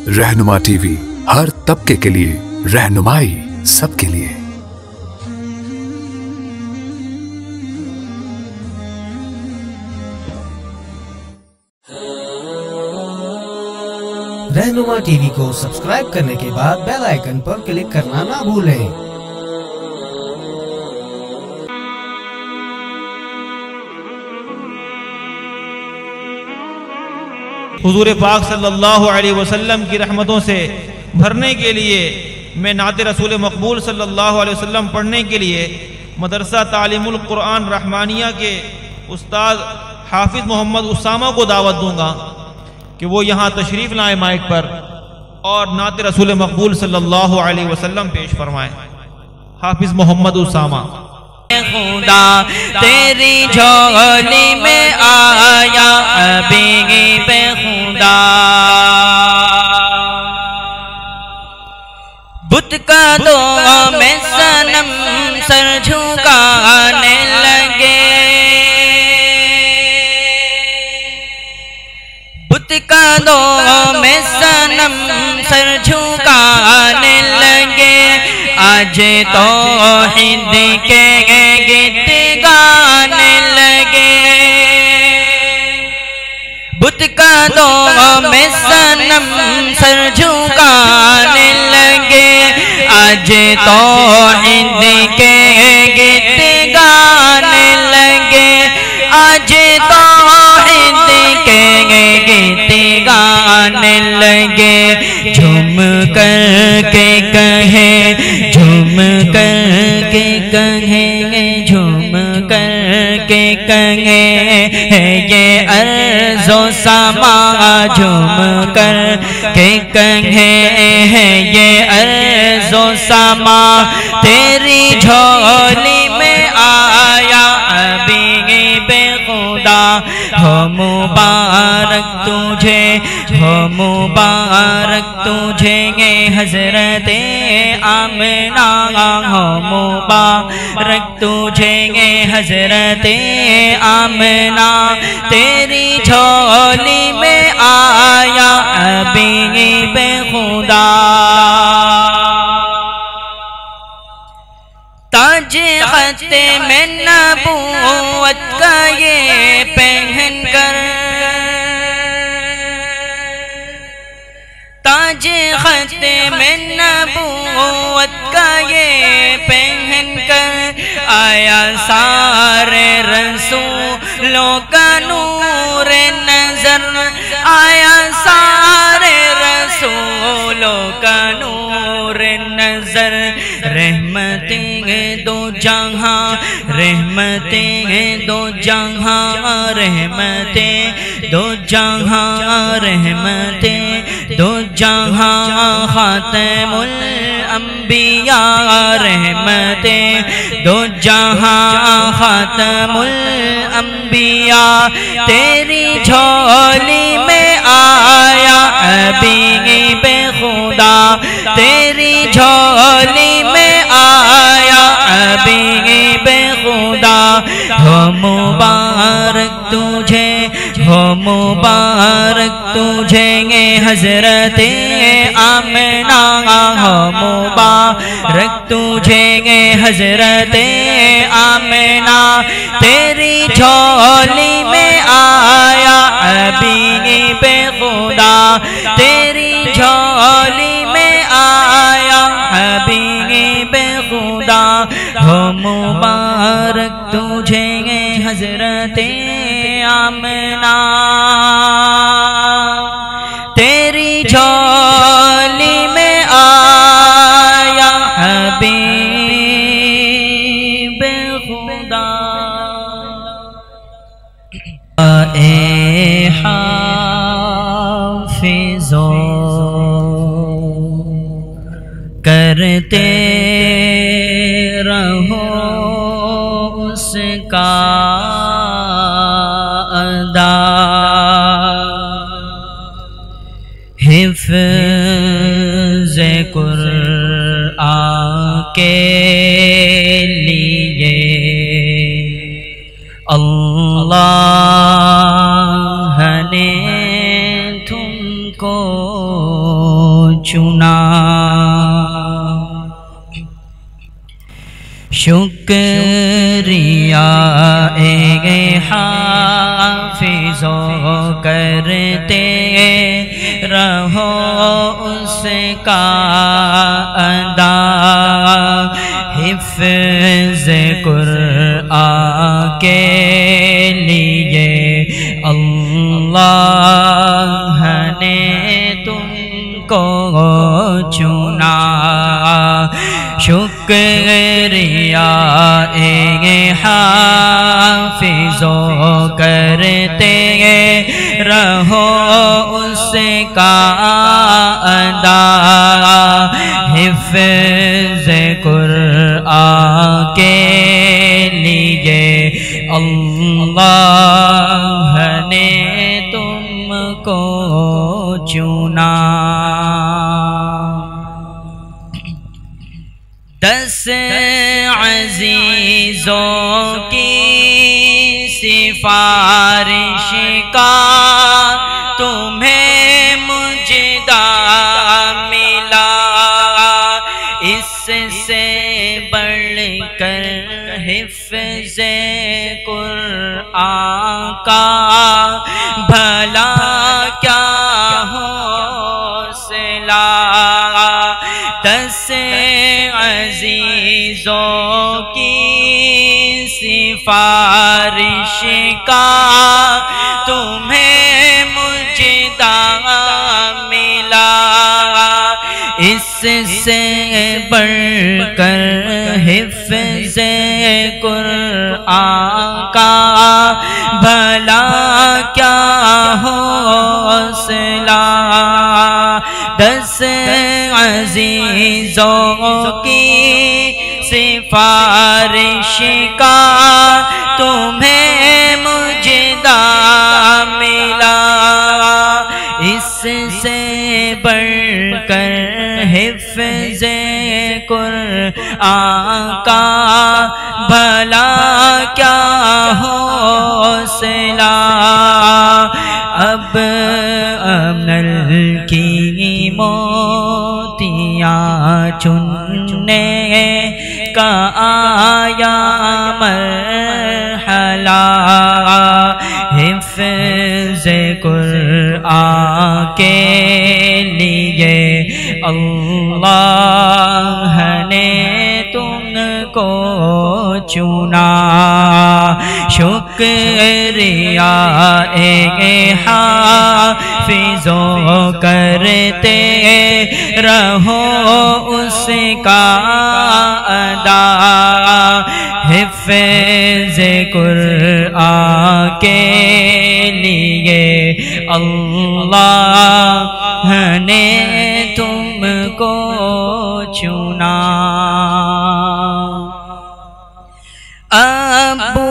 रहनुमा टीवी, हर तबके के लिए रहनुमाई सबके लिए। रहनुमा टीवी को सब्सक्राइब करने के बाद बेल आइकन पर क्लिक करना ना भूलें। हुजूर पाक सल्लल्लाहु अलैहि वसल्लम की रहमतों से भरने के लिए मैं नात रसूल मकबूल सल्लल्लाहु अलैहि वसल्लम पढ़ने के लिए मदरसा तालीमुल कुरान रहमानिया के उस्ताद हाफिज मोहम्मद उसामा को दावत दूंगा कि वो यहाँ तशरीफ लाएं माइक पर और नात रसूल मकबूल सल्लल्लाहु अलैहि वसल्लम पेश फरमाएं। हाफिज मोहम्मद उसामा। खुदा तेरी झोली में आया अभी पे खुदा, बुत का दो में सनम सर झुकाने लगे, बुत का दो में सनम सर झुकाने लगे। आज तो हिंद के गीत गाने लगे, बुत का दो में सनम सर झुकाने लगे। आज तो हिंद के गीत गाने लगे, आज तो हिंद के गीत गाने लगे। झूम कर के कहे, झूम कर के कहे, झूम कर के कहे है ये अर्ज़ो समा, झूम कर के कहे है ये अर्ज़ो समा। तेरी झोली में आया अभी बे खुदा, हो मुबारक तुझे, हो मुबारक तुझे हज़रत आमिना, हो मुबारक तुझे हज़रत आमिना। तेरी झोली में आया अभी बे खुदा, ताज खत्ते में नबूवत का ये पहन कर, ताज खत्ते में नबूवत का ये पहन कर आया सारे रसूलों का नूर नजर, आया सारे रसूलों का नूर नजर। रहमतें दो जहां, रहमतें दो जहां, रहमतें दो जहां, रहमतें दो जहां। खातमुल अंबिया, रहमतें दो जहां, खातमुल अंबिया। तेरी झोली में आया अभी बे खुदा, तेरी झोली में आया अभी बे खुदा। हो मुबारक तुझे, हो मुबारक तुझे हज़रत आमिना, हो मुबारक तुझे हज़रत आमिना। तेरी झोली में आया अभी बे खुदा, तेरी झोली में आया अभी बे खुदा। हो मुबारक तुझे हज़रत आमिना, तेरी झोली में आया अभी बे खुदा। ए हाफिज़ो करते रहो उसका अदा, हिफ्ज़ कुरआन के लिए अल्लाह ने तुमको چنا شکریہ اے حافظوں کرتے رہو اس کا ادا حفظ قرآن کے لیے اللہ نے تم کو چنا شکریہ اے حافظوں کرتے رہو اس کا ادا حفظ قرآن کے لیے اللہ نے تم کو چنا 10 عزیزوں کی سفارش کا تمہیں مجدہ ملا اس سے بڑھ کر حفظ قرآن کا بھلا کیا حوصلہ 10 عزیزوں کی سفارش کا تمہیں مجدہ ملا اس سے بڑھ کر حفظ قرآن کا بھلا کیا حوصلہ 10 عزیزوں کی سفارش کا تمہیں مجدہ ملا اس سے بڑھ کر حفظ قرآن کا بھلا کیا حوصلہ اب امن کی موتیاں چننے کا آیا مرحلہ حفظ قرآن کے لیے اللہ نے تم کو چنا شکریہ اے حافظوں کرتے رہو اس کا ادا حفظ قرآن کے لیے اللہ نے تم کو چنا ابو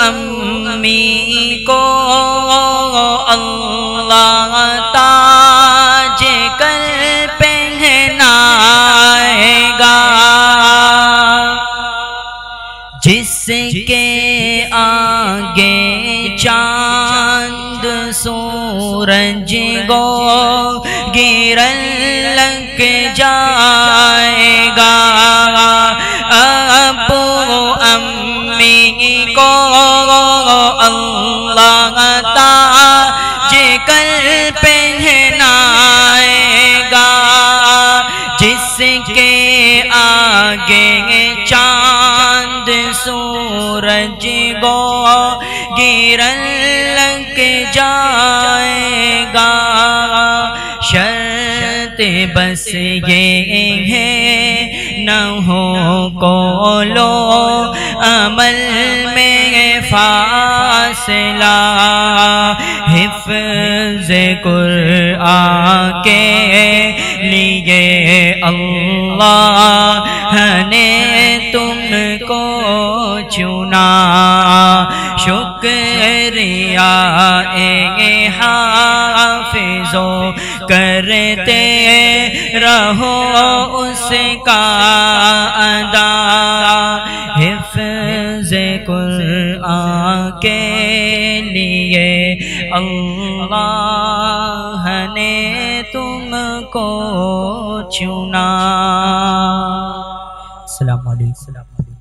امی کو اللہ تاج کر پہنائے گا جس کے آگے چاند سورج کو گرن لگ جائے گا ابو امی کو اللہ تاج کر پہنائے گا جس کے آگے چاند سورج کو گرن لگ جائے گا شرط بس یہ ہے نہ ہو قولو عمل میں فاصلہ حفظ قرآن کے لیے اللہ نے تم کو چنا شکریہ اے حافظوں کرتے رہو اس کا ادا حفظ قرآن کے لیے اللہ نے تم کو چنا۔ السلام علیکم۔